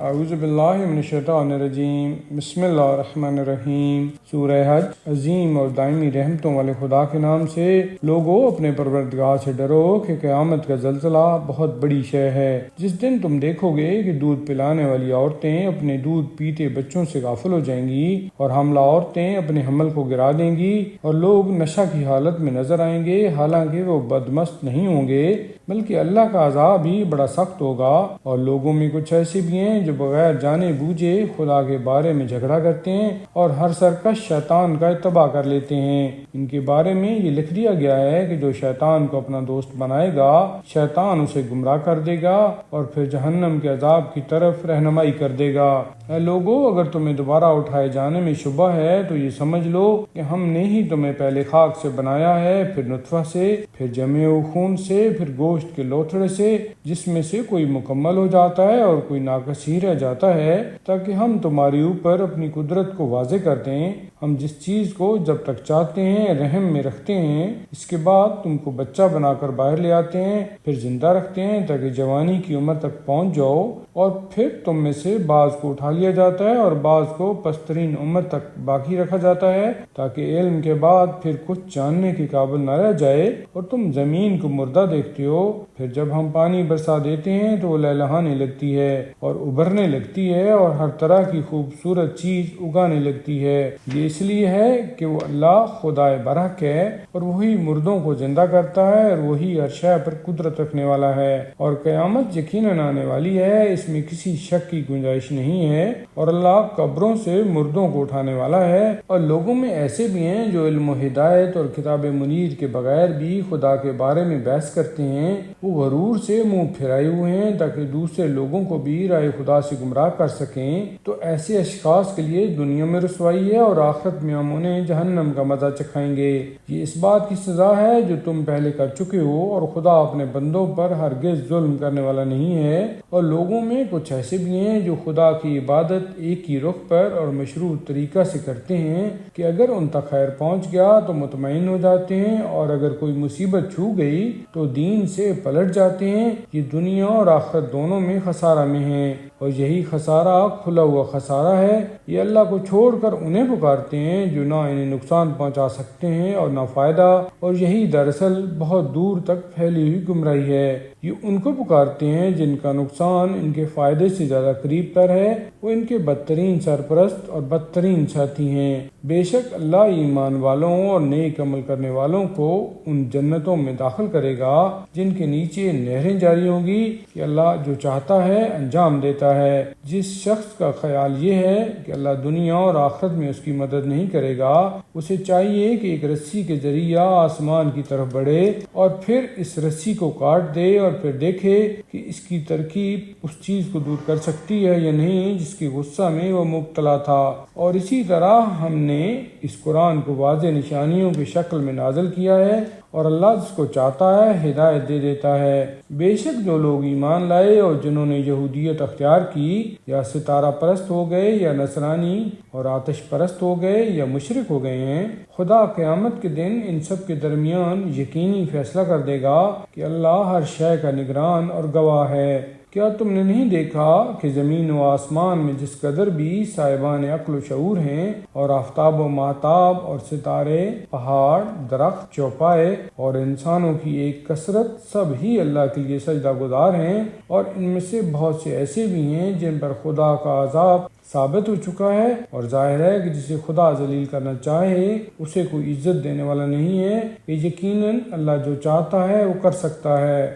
اعوذ باللہ من الشیطان الرجیم، بسم اللہ الرحمن الرحیم۔ سورہ حج۔ عظیم اور دائمی رحمتوں والے خدا کے نام سے۔ لوگو اپنے پروردگار سے ڈرو کہ قیامت کا زلزلہ بہت بڑی شے ہے۔ جس دن تم دیکھو گے کہ دودھ پلانے والی عورتیں اپنے دودھ پیتے بچوں سے غافل ہو جائیں گی، اور حاملہ عورتیں اپنے حمل کو گرا دیں گی، اور لوگ نشہ کی حالت میں نظر آئیں گے، حالانکہ وہ بدمست نہیں ہوں گے، بلکہ اللہ کا عذاب ہی بڑا سخت ہوگا۔ اور لوگوں میں کچھ ایسے بھی ہیں جو بغیر جانے بوجھے خدا کے بارے میں جھگڑا کرتے ہیں اور ہر سرکش شیطان کا اتباع کر لیتے ہیں۔ ان کے بارے میں یہ لکھ دیا گیا ہے کہ جو شیطان کو اپنا دوست بنائے گا، شیطان اسے گمراہ کر دے گا اور پھر جہنم کے عذاب کی طرف رہنمائی کر دے گا۔ اے لوگو، اگر تمہیں دوبارہ اٹھائے جانے میں شبہ ہے تو یہ سمجھ لو کہ ہم نے ہی تمہیں پہلے خاک سے بنایا ہے، پھر نطفہ سے، پھر جمے ہوئے خون سے، پھر گوشت کے لوتھڑے سے، جس میں سے کوئی مکمل ہو جاتا ہے اور کوئی ناقص ہی رہ جاتا ہے، تاکہ ہم تمہاری اوپر اپنی قدرت کو واضح کر دیں۔ ہم جس چیز کو جب تک چاہتے ہیں رحم میں رکھتے ہیں، اس کے بعد تم کو بچہ بنا کر باہر لے آتے ہیں، پھر زندہ رکھتے ہیں تاکہ جوانی کی عمر تک پہنچ جاؤ، اور پھر تم میں سے بعض کو اٹھا لیا جاتا ہے اور بعض کو پسترین عمر تک باقی رکھا جاتا ہے، تاکہ علم کے بعد پھر کچھ جاننے کے قابل نہ رہ جائے اور تم زمین کو مردہ دیکھتے ہو۔ پھر جب ہم پانی برسا دیتے ہیں تو وہ لہلہانے لگتی ہے اور ابھرنے لگتی ہے اور ہر طرح کی خوبصورت چیز اگانے لگتی ہے۔ یہ اس لیے ہے کہ وہ اللہ خدائے برحق ہے، اور وہی مردوں کو زندہ کرتا ہے، اور وہی ہر شے پر قدرت رکھنے والا ہے۔ اور قیامت یقیناً آنے والی ہے، اس میں کسی شک کی گنجائش نہیں ہے، اور اللہ قبروں سے مردوں کو اٹھانے والا ہے۔ اور لوگوں میں ایسے بھی ہیں جو علم و ہدایت اور کتاب منیر کے بغیر بھی خدا کے بارے میں بحث کرتے ہیں۔ وہ غرور سے منہ پھرائے ہوئے ہیں تاکہ دوسرے لوگوں کو بھی راہ خدا سے گمراہ کر سکیں۔ تو ایسے اشخاص کے لیے دنیا میں رسوائی ہے، اور آخرت میں ہم انہیں جہنم کا مزہ چکھائیں گے۔ یہ اس بات کی سزا ہے جو تم پہلے کر چکے ہو، اور خدا اپنے بندوں پر ہرگز ظلم کرنے والا نہیں ہے۔ اور لوگوں میں کچھ ایسے بھی ہیں جو خدا کی عبادت ایک ہی رخ پر اور مشروع طریقہ سے کرتے ہیں کہ اگر ان تک خیر پہنچ گیا تو مطمئن ہو جاتے ہیں، اور اگر کوئی مصیبت چھو گئی تو دین سے پلٹ جاتے ہیں۔ یہ دنیا اور آخرت دونوں میں خسارہ میں ہیں، اور یہی خسارہ کھلا ہوا خسارہ ہے۔ یہ اللہ کو چھوڑ کر انہیں پکارتے ہیں جو نہ انہیں نقصان پہنچا سکتے ہیں اور نہ فائدہ، اور یہی دراصل بہت دور تک پھیلی ہوئی گمراہی ہے۔ یہ ان کو پکارتے ہیں جن کا نقصان ان کے فائدے سے زیادہ قریب تر ہے، وہ ان کے بدترین سرپرست اور بدترین ساتھی ہیں۔ بے شک اللہ ایمان والوں اور نیک عمل کرنے والوں کو ان جنتوں میں داخل کرے گا جن کے نیچے نہریں جاری ہوں گی، کہ اللہ جو چاہتا ہے انجام دیتا ہے۔ جس شخص کا خیال یہ ہے کہ اللہ دنیا اور آخرت میں اس کی مدد نہیں کرے گا، اسے چاہیے کہ ایک رسی کے ذریعہ آسمان کی طرف بڑھے اور پھر اس رسی کو کاٹ دے، اور پھر دیکھے کہ اس کی ترکیب اس چیز کو دور کر سکتی ہے یا نہیں جس کے غصہ میں وہ مبتلا تھا۔ اور اسی طرح ہم نے اس قرآن کو واضح نشانیوں کی شکل میں نازل کیا ہے، اور اللہ جس کو چاہتا ہے ہدایت دے دیتا ہے۔ بے شک جو لوگ ایمان لائے اور جنہوں نے یہودیت اختیار کی، یا ستارہ پرست ہو گئے، یا نصرانی اور آتش پرست ہو گئے، یا مشرک ہو گئے ہیں، خدا قیامت کے دن ان سب کے درمیان یقینی فیصلہ کر دے گا کہ اللہ ہر شے کا نگران اور گواہ ہے۔ کیا تم نے نہیں دیکھا کہ زمین و آسمان میں جس قدر بھی صاحبان عقل و شعور ہیں، اور آفتاب و ماہتاب اور ستارے، پہاڑ، درخت، چوپائے اور انسانوں کی ایک کثرت، سب ہی اللہ کے لیے سجدہ گزار ہیں، اور ان میں سے بہت سے ایسے بھی ہیں جن پر خدا کا عذاب ثابت ہو چکا ہے، اور ظاہر ہے کہ جسے خدا ذلیل کرنا چاہے اسے کوئی عزت دینے والا نہیں ہے، کہ یقیناً اللہ جو چاہتا ہے وہ کر سکتا ہے۔